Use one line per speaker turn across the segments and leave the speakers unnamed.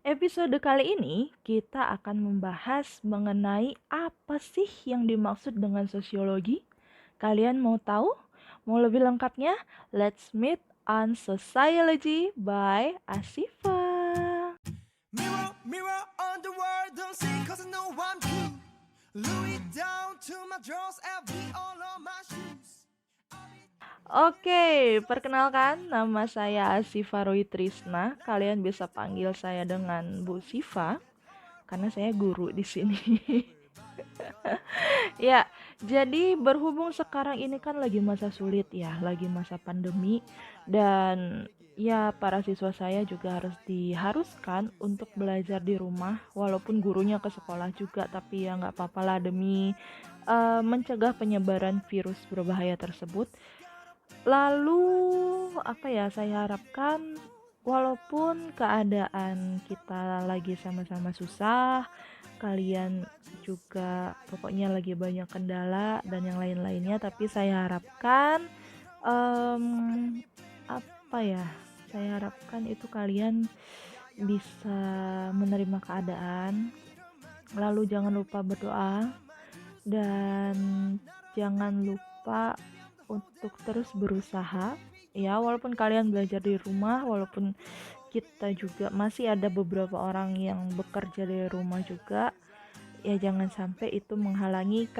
Episode kali ini kita akan membahas mengenai apa sih yang dimaksud dengan sosiologi. Kalian mau tahu? Mau lebih lengkapnya? Let's meet on Sociology by Asifa.
Mirror, mirror on the wall, don't see cause I know I'm cute. Louis down to my drawers, LV all on my shoes.
Oke, perkenalkan nama saya Asifa Roy Trisna. Kalian bisa panggil saya dengan Bu Siva karena saya guru di sini. Ya, jadi berhubung sekarang ini kan lagi masa sulit ya, lagi masa pandemi dan ya para siswa saya juga diharuskan untuk belajar di rumah walaupun gurunya ke sekolah juga, tapi ya nggak apa-apa lah demi mencegah penyebaran virus berbahaya tersebut. Lalu apa ya, saya harapkan walaupun keadaan kita lagi sama-sama susah, kalian juga pokoknya lagi banyak kendala dan yang lain-lainnya, tapi saya harapkan em, apa ya, saya harapkan itu kalian bisa menerima keadaan. Lalu jangan lupa berdoa dan jangan lupa untuk terus berusaha ya, walaupun kalian belajar di rumah, walaupun kita juga masih ada beberapa orang yang bekerja dari rumah juga, ya jangan sampai itu menghalangi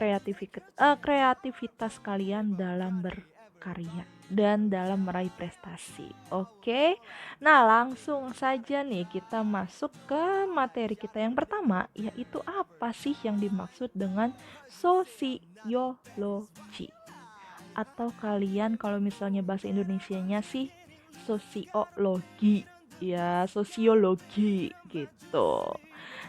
kreativitas kalian dalam berkarya dan dalam meraih prestasi. Oke. Nah, langsung saja nih kita masuk ke materi kita yang pertama, yaitu apa sih yang dimaksud dengan sosiologi. Atau kalian kalau misalnya bahasa Indonesianya sih sosiologi. Ya, sosiologi gitu.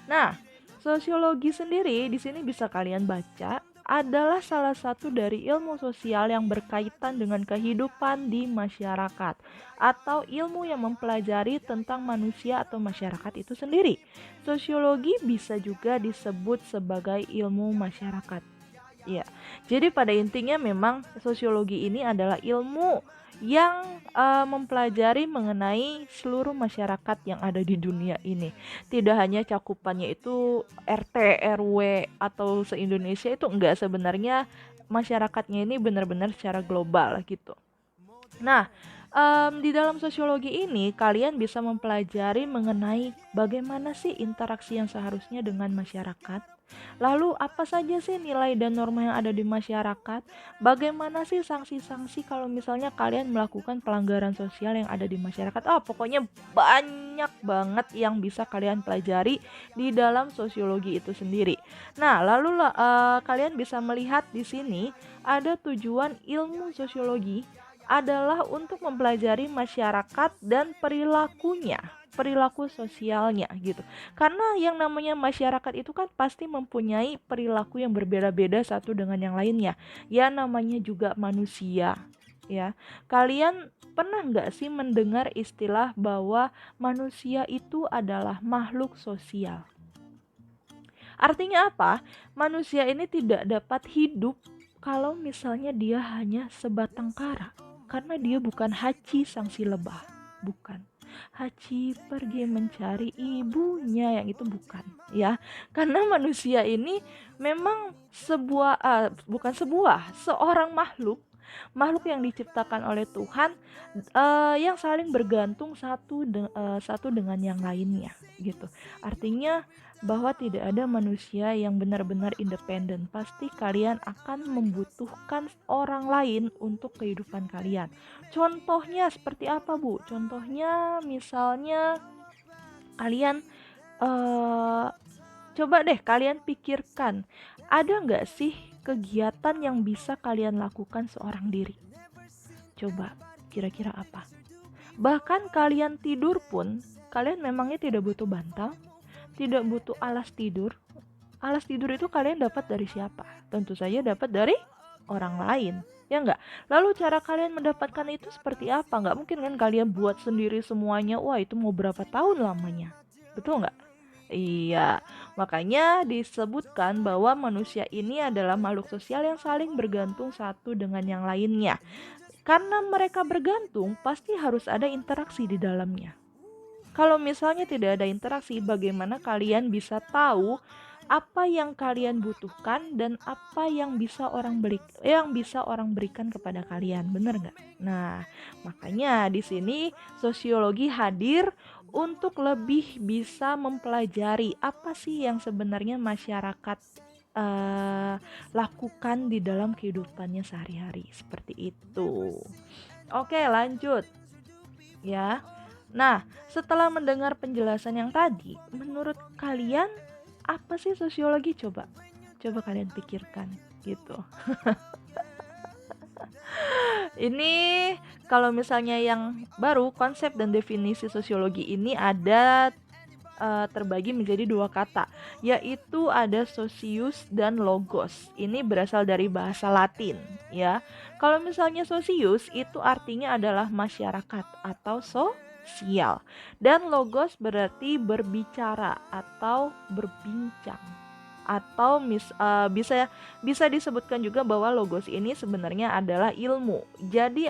Nah, sosiologi sendiri di sini bisa kalian baca adalah salah satu dari ilmu sosial yang berkaitan dengan kehidupan di masyarakat atau ilmu yang mempelajari tentang manusia atau masyarakat itu sendiri. Sosiologi bisa juga disebut sebagai ilmu masyarakat. Ya, jadi pada intinya memang sosiologi ini adalah ilmu yang mempelajari mengenai seluruh masyarakat yang ada di dunia ini. Tidak hanya cakupannya itu RT, RW atau se-Indonesia, itu enggak, sebenarnya masyarakatnya ini benar-benar secara global gitu. Nah, di dalam sosiologi ini kalian bisa mempelajari mengenai bagaimana sih interaksi yang seharusnya dengan masyarakat. Lalu apa saja sih nilai dan norma yang ada di masyarakat? Bagaimana sih sanksi-sanksi kalau misalnya kalian melakukan pelanggaran sosial yang ada di masyarakat? Pokoknya banyak banget yang bisa kalian pelajari di dalam sosiologi itu sendiri. Nah, lalu kalian bisa melihat di sini ada tujuan ilmu sosiologi adalah untuk mempelajari masyarakat dan perilaku sosialnya gitu. Karena yang namanya masyarakat itu kan pasti mempunyai perilaku yang berbeda-beda satu dengan yang lainnya. Ya namanya juga manusia. Ya, kalian pernah nggak sih mendengar istilah bahwa manusia itu adalah makhluk sosial? Artinya apa? Manusia ini tidak dapat hidup kalau misalnya dia hanya sebatang kara. Karena dia bukan Hachi sang si lebah, bukan. Hachi pergi mencari ibunya, yang itu bukan, ya. Karena manusia ini memang seorang makhluk yang diciptakan oleh Tuhan, yang saling bergantung satu dengan yang lainnya gitu. Artinya bahwa tidak ada manusia yang benar-benar independen. Pasti kalian akan membutuhkan orang lain untuk kehidupan kalian. Contohnya seperti apa, Bu? Contohnya misalnya kalian coba deh kalian pikirkan, ada nggak sih kegiatan yang bisa kalian lakukan seorang diri? Coba, kira-kira apa? Bahkan kalian tidur pun, kalian memangnya tidak butuh bantal, tidak butuh alas tidur. Alas tidur itu kalian dapat dari siapa? Tentu saja dapat dari orang lain, ya enggak? Lalu cara kalian mendapatkan itu seperti apa? Enggak mungkin kan kalian buat sendiri semuanya. Wah, itu mau berapa tahun lamanya? Betul enggak? Iya, makanya disebutkan bahwa manusia ini adalah makhluk sosial yang saling bergantung satu dengan yang lainnya. Karena mereka bergantung, pasti harus ada interaksi di dalamnya. Kalau misalnya tidak ada interaksi, bagaimana kalian bisa tahu apa yang kalian butuhkan dan apa yang bisa orang berikan kepada kalian, bener nggak? Nah, makanya di sini sosiologi hadir untuk lebih bisa mempelajari apa sih yang sebenarnya masyarakat lakukan di dalam kehidupannya sehari-hari, seperti itu. Oke, lanjut ya. Nah, setelah mendengar penjelasan yang tadi, menurut kalian apa sih sosiologi? Coba kalian pikirkan gitu. Ini kalau misalnya yang baru, konsep dan definisi sosiologi ini ada terbagi menjadi dua kata, yaitu ada socius dan logos. Ini berasal dari bahasa Latin ya. Kalau misalnya socius itu artinya adalah masyarakat atau sosial, dan logos berarti berbicara atau berbincang, atau bisa disebutkan juga bahwa logos ini sebenarnya adalah ilmu. Jadi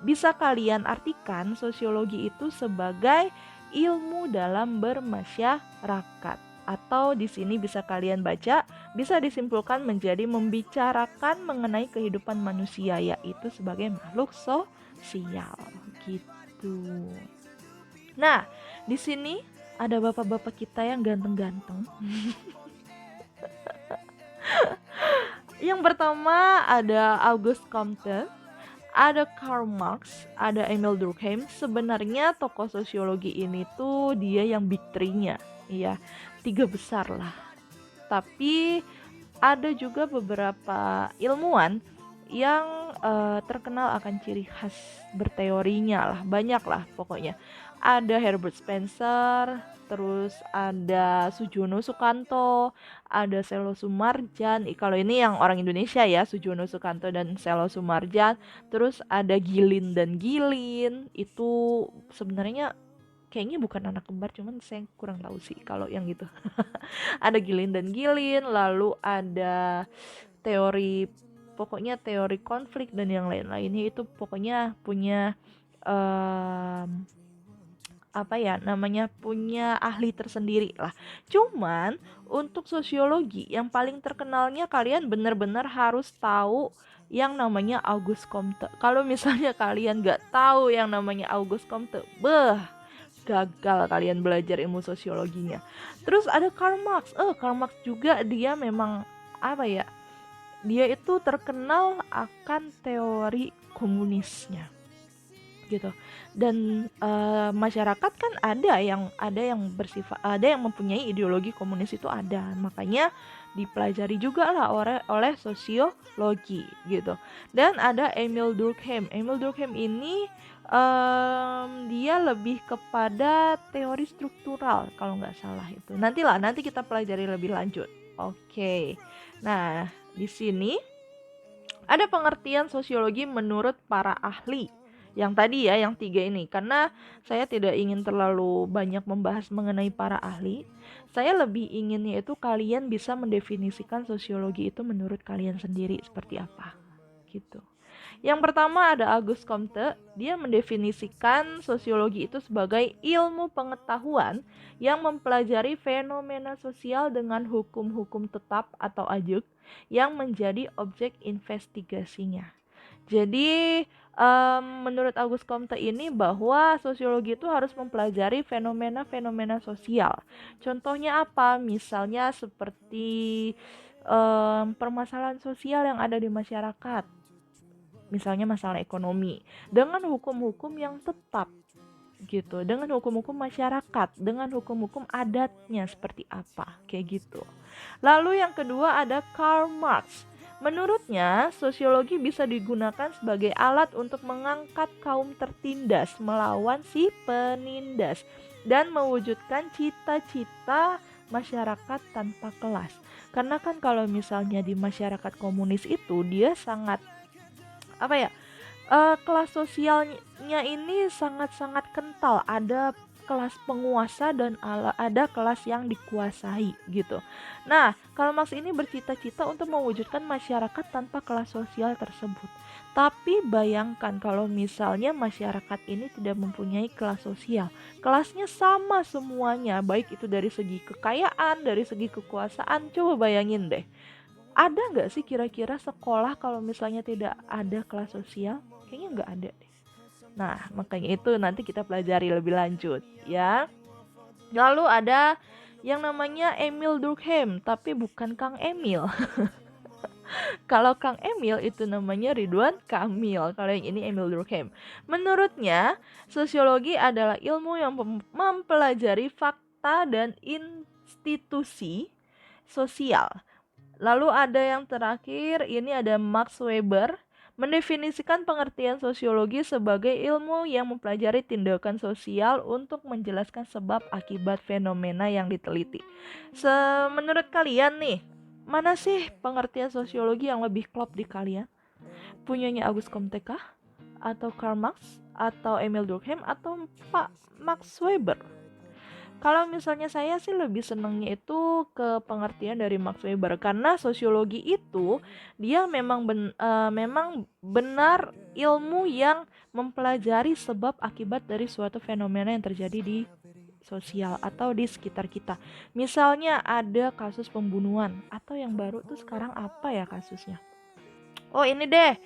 bisa kalian artikan sosiologi itu sebagai ilmu dalam bermasyarakat, atau di sini bisa kalian baca, bisa disimpulkan menjadi membicarakan mengenai kehidupan manusia, yaitu sebagai makhluk sosial gitu. Nah, di sini ada bapak-bapak kita yang ganteng-ganteng. Yang pertama ada Auguste Comte, ada Karl Marx, ada Emil Durkheim. Sebenarnya tokoh sosiologi ini tuh dia yang big three-nya, ya, 3 besar lah. Tapi ada juga beberapa ilmuwan yang terkenal akan ciri khas berteorinya lah, banyak lah pokoknya. Ada Herbert Spencer, terus ada Sujono Sukanto, ada Selo Sumarjan. Kalau ini yang orang Indonesia ya, Sujono Sukanto dan Selo Sumarjan. Terus ada Gilin dan Gilin. Itu sebenarnya kayaknya bukan anak kembar, cuman saya kurang tahu sih kalau yang gitu. Ada Gilin dan Gilin, lalu ada teori, pokoknya teori konflik dan yang lain-lainnya itu pokoknya punya punya ahli tersendiri lah. Cuman untuk sosiologi yang paling terkenalnya kalian benar-benar harus tahu yang namanya Auguste Comte. Kalau misalnya kalian gak tahu yang namanya Auguste Comte, gagal kalian belajar ilmu sosiologinya. Terus ada Karl Marx. Karl Marx juga dia memang dia itu terkenal akan teori komunisnya gitu. Dan masyarakat kan ada yang mempunyai ideologi komunis, itu ada, makanya dipelajari juga lah oleh sosiologi gitu. Dan ada Emil Durkheim. Emil Durkheim ini dia lebih kepada teori struktural kalau nggak salah itu. Nanti kita pelajari lebih lanjut. Oke. Nah, di sini ada pengertian sosiologi menurut para ahli. Yang tadi ya, yang 3 ini. Karena saya tidak ingin terlalu banyak membahas mengenai para ahli, saya lebih ingin yaitu kalian bisa mendefinisikan sosiologi itu menurut kalian sendiri seperti apa gitu. Yang pertama ada Auguste Comte. Dia mendefinisikan sosiologi itu sebagai ilmu pengetahuan yang mempelajari fenomena sosial dengan hukum-hukum tetap atau ajek yang menjadi objek investigasinya. Jadi menurut Auguste Comte ini bahwa sosiologi itu harus mempelajari fenomena-fenomena sosial. Contohnya apa? Misalnya seperti permasalahan sosial yang ada di masyarakat. Misalnya masalah ekonomi, dengan hukum-hukum yang tetap gitu, dengan hukum-hukum masyarakat, dengan hukum-hukum adatnya seperti apa, kayak gitu. Lalu yang kedua ada Karl Marx. Menurutnya, sosiologi bisa digunakan sebagai alat untuk mengangkat kaum tertindas melawan si penindas dan mewujudkan cita-cita masyarakat tanpa kelas. Karena kan kalau misalnya di masyarakat komunis itu dia sangat kelas sosialnya ini sangat-sangat kental. kelas penguasa dan ada kelas yang dikuasai gitu. Nah, Karl Marx ini bercita-cita untuk mewujudkan masyarakat tanpa kelas sosial tersebut. Tapi bayangkan kalau misalnya masyarakat ini tidak mempunyai kelas sosial. Kelasnya sama semuanya, baik itu dari segi kekayaan, dari segi kekuasaan. Coba bayangin deh. Ada nggak sih kira-kira sekolah kalau misalnya tidak ada kelas sosial? Kayaknya nggak ada deh. Nah, makanya itu nanti kita pelajari lebih lanjut ya. Lalu ada yang namanya Emil Durkheim, tapi bukan Kang Emil. Kalau Kang Emil itu namanya Ridwan Kamil. Kalau yang ini Emil Durkheim. Menurutnya, sosiologi adalah ilmu yang mempelajari fakta dan institusi sosial. Lalu ada yang terakhir, ini ada Max Weber, mendefinisikan pengertian sosiologi sebagai ilmu yang mempelajari tindakan sosial untuk menjelaskan sebab akibat fenomena yang diteliti. Menurut kalian nih, mana sih pengertian sosiologi yang lebih klop di kalian? Punyanya Auguste Comte kah? Atau Karl Marx? Atau Emil Durkheim? Atau Pak Max Weber? Kalau misalnya saya sih lebih senangnya itu ke pengertian dari Max Weber, karena sosiologi itu dia memang benar ilmu yang mempelajari sebab akibat dari suatu fenomena yang terjadi di sosial atau di sekitar kita. Misalnya ada kasus pembunuhan, atau yang baru tuh sekarang apa ya kasusnya? Oh ini deh,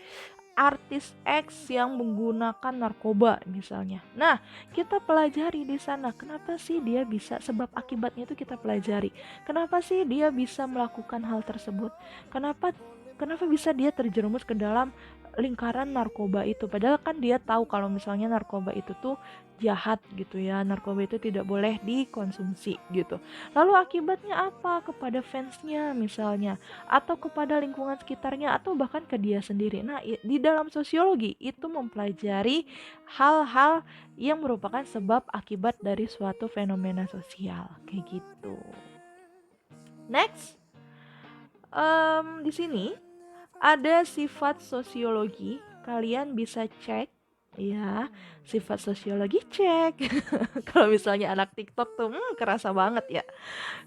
artis X yang menggunakan narkoba misalnya. Nah, kita pelajari di sana kenapa sih dia bisa, sebab akibatnya itu kita pelajari. Kenapa sih dia bisa melakukan hal tersebut? Kenapa kenapa bisa dia terjerumus ke dalam lingkaran narkoba itu, padahal kan dia tahu kalau misalnya narkoba itu tuh jahat gitu ya, narkoba itu tidak boleh dikonsumsi gitu. Lalu akibatnya apa kepada fansnya misalnya, atau kepada lingkungan sekitarnya, atau bahkan ke dia sendiri. Nah, di dalam sosiologi itu mempelajari hal-hal yang merupakan sebab akibat dari suatu fenomena sosial kayak gitu. Next, di sini ada sifat sosiologi. Kalian bisa cek ya, sifat sosiologi cek. Kalau misalnya anak TikTok tuh kerasa banget ya.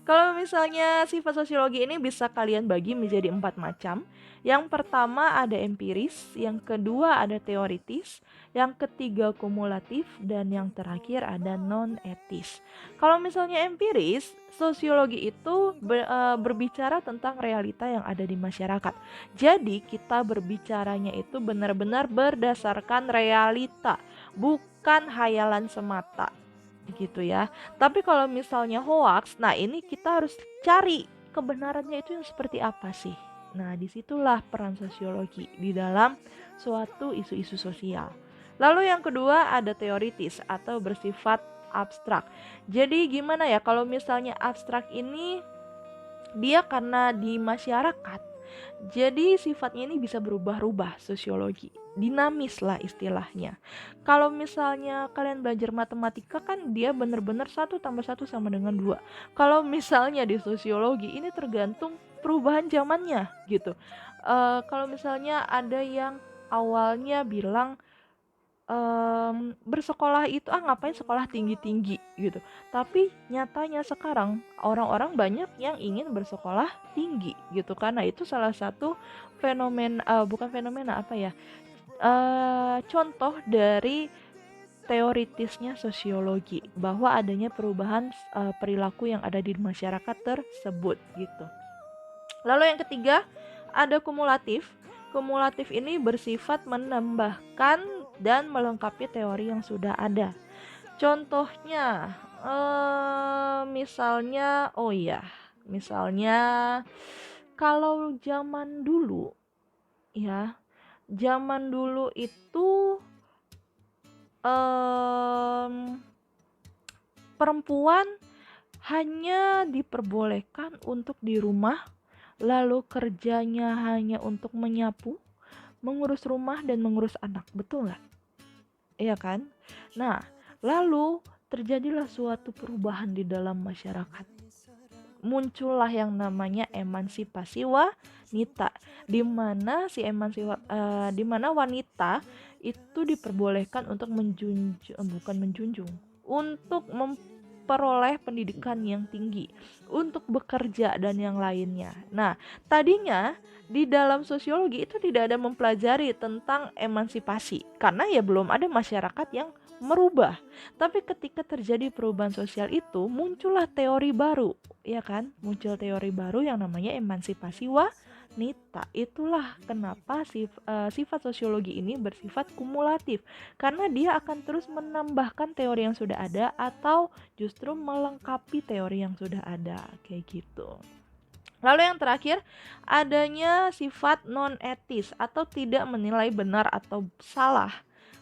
Kalau misalnya sifat sosiologi ini bisa kalian bagi menjadi 4 macam. Yang pertama ada empiris, yang kedua ada teoritis, yang ketiga kumulatif, dan yang terakhir ada non-etis. Kalau misalnya empiris, sosiologi itu berbicara tentang realita yang ada di masyarakat. Jadi kita berbicaranya itu benar-benar berdasarkan realita, bukan hayalan semata gitu ya. Tapi kalau misalnya hoax, nah ini kita harus cari kebenarannya itu yang seperti apa sih. Nah, disitulah peran sosiologi di dalam suatu isu-isu sosial. Lalu yang kedua ada teoritis atau bersifat abstrak. Jadi gimana ya kalau misalnya abstrak ini dia karena di masyarakat, jadi sifatnya ini bisa berubah-ubah sosiologi, dinamis lah istilahnya. Kalau misalnya kalian belajar matematika kan dia benar-benar 1 tambah 1 sama dengan 2. Kalau misalnya di sosiologi ini tergantung perubahan zamannya gitu. Kalau misalnya ada yang awalnya bilang bersekolah itu ngapain sekolah tinggi-tinggi gitu. Tapi nyatanya sekarang orang-orang banyak yang ingin bersekolah tinggi gitu, karena itu salah satu bukan fenomena apa ya, contoh dari teoritisnya sosiologi bahwa adanya perubahan perilaku yang ada di masyarakat tersebut gitu. Lalu yang ketiga ada kumulatif. Kumulatif ini bersifat menambahkan dan melengkapi teori yang sudah ada. Contohnya, misalnya kalau zaman dulu ya, zaman dulu itu perempuan hanya diperbolehkan untuk di rumah, lalu kerjanya hanya untuk menyapu, mengurus rumah dan mengurus anak, betul nggak? Iya kan? Nah, lalu terjadilah suatu perubahan di dalam masyarakat. Muncullah yang namanya emansipasi wanita, di mana di mana wanita itu diperbolehkan untuk bukan menjunjung, untuk memperoleh pendidikan yang tinggi, untuk bekerja dan yang lainnya. Nah, tadinya di dalam sosiologi itu tidak ada mempelajari tentang emansipasi karena ya belum ada masyarakat yang merubah. Tapi ketika terjadi perubahan sosial itu muncullah teori baru, ya kan? Muncul teori baru yang namanya emansipasi wanita. Itulah kenapa sifat sosiologi ini bersifat kumulatif, karena dia akan terus menambahkan teori yang sudah ada atau justru melengkapi teori yang sudah ada, kayak gitu. Lalu yang terakhir, adanya sifat non-etis atau tidak menilai benar atau salah,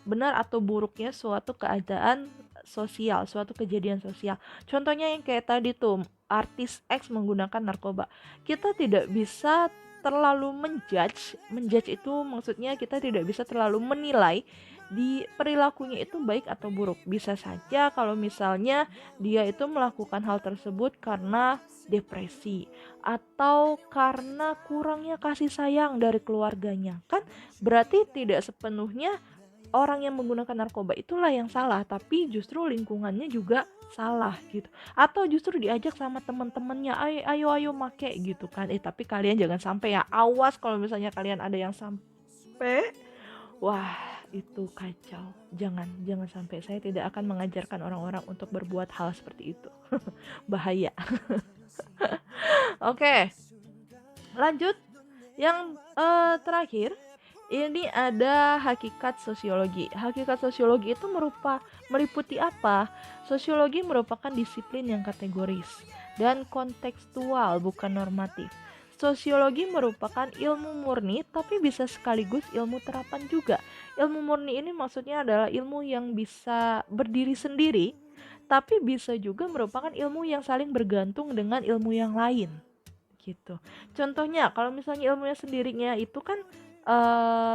benar atau buruknya suatu keadaan sosial, suatu kejadian sosial. Contohnya yang kayak tadi tuh, artis X menggunakan narkoba. Kita tidak bisa terlalu menjudge itu maksudnya kita tidak bisa terlalu menilai di perilakunya itu baik atau buruk. Bisa saja kalau misalnya dia itu melakukan hal tersebut karena depresi atau karena kurangnya kasih sayang dari keluarganya. Kan berarti tidak sepenuhnya orang yang menggunakan narkoba itulah yang salah, tapi justru lingkungannya juga salah gitu. Atau justru diajak sama teman-temannya, ayo make gitu kan. Tapi kalian jangan sampai ya, awas kalau misalnya kalian ada yang sampai, wah itu kacau. Jangan sampai. Saya tidak akan mengajarkan orang-orang untuk berbuat hal seperti itu. Bahaya. Oke, lanjut. Yang terakhir, ini ada hakikat sosiologi. Hakikat sosiologi itu meliputi apa? Sosiologi merupakan disiplin yang kategoris dan kontekstual, bukan normatif. Sosiologi merupakan ilmu murni tapi bisa sekaligus ilmu terapan juga. Ilmu murni ini maksudnya adalah ilmu yang bisa berdiri sendiri, tapi bisa juga merupakan ilmu yang saling bergantung dengan ilmu yang lain. Gitu. Contohnya, kalau misalnya ilmunya sendirinya itu kan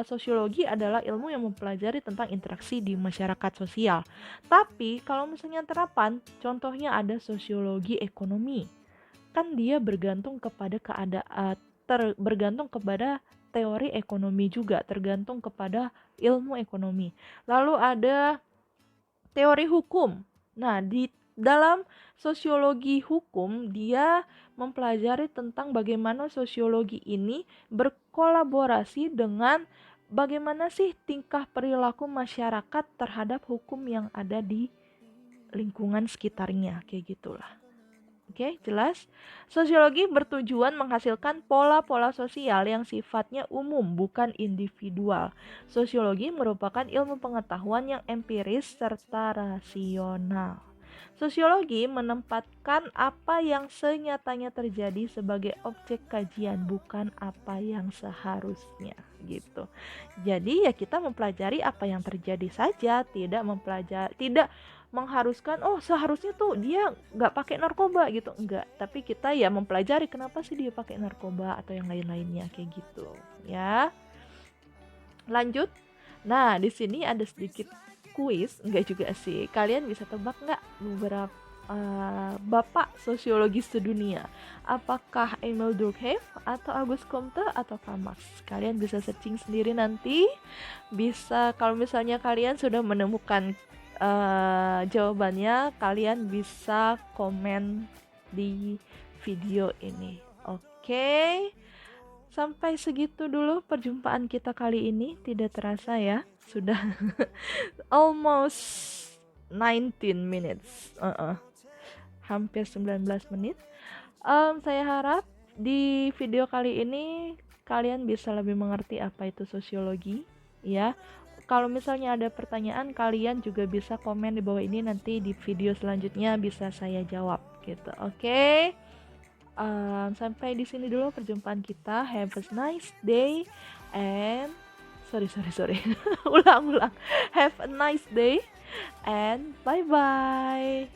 sosiologi adalah ilmu yang mempelajari tentang interaksi di masyarakat sosial. Tapi kalau misalnya terapan, contohnya ada sosiologi ekonomi. Kan dia bergantung kepada bergantung kepada teori ekonomi juga, tergantung kepada ilmu ekonomi. Lalu ada teori hukum. Nah, di dalam sosiologi hukum dia mempelajari tentang bagaimana sosiologi ini berkolaborasi dengan bagaimana sih tingkah perilaku masyarakat terhadap hukum yang ada di lingkungan sekitarnya, kayak gitulah. Oke, jelas? Sosiologi bertujuan menghasilkan pola-pola sosial yang sifatnya umum, bukan individual. Sosiologi merupakan ilmu pengetahuan yang empiris serta rasional. Sosiologi menempatkan apa yang senyatanya terjadi sebagai objek kajian, bukan apa yang seharusnya, gitu. Jadi ya kita mempelajari apa yang terjadi saja, tidak mengharuskan seharusnya tuh dia nggak pakai narkoba gitu, enggak. Tapi kita ya mempelajari kenapa sih dia pakai narkoba atau yang lain-lainnya, kayak gitu ya. Lanjut. Nah, di sini ada sedikit kuis, enggak juga sih. Kalian bisa tebak nggak beberapa bapak sosiologi sedunia? Apakah Emil Durkheim atau Auguste Comte atau Karl Marx? Kalian bisa searching sendiri nanti. Bisa kalau misalnya kalian sudah menemukan jawabannya, kalian bisa komen di video ini. Oke. Sampai segitu dulu perjumpaan kita kali ini. Tidak terasa ya, sudah almost 19 minutes. Hampir 19 menit. Saya harap di video kali ini kalian bisa lebih mengerti apa itu sosiologi, ya. Kalau misalnya ada pertanyaan, kalian juga bisa komen di bawah ini, nanti di video selanjutnya bisa saya jawab gitu. Oke. Sampai di sini dulu perjumpaan kita. Have a nice day and sorry. ulang. Have a nice day and bye bye.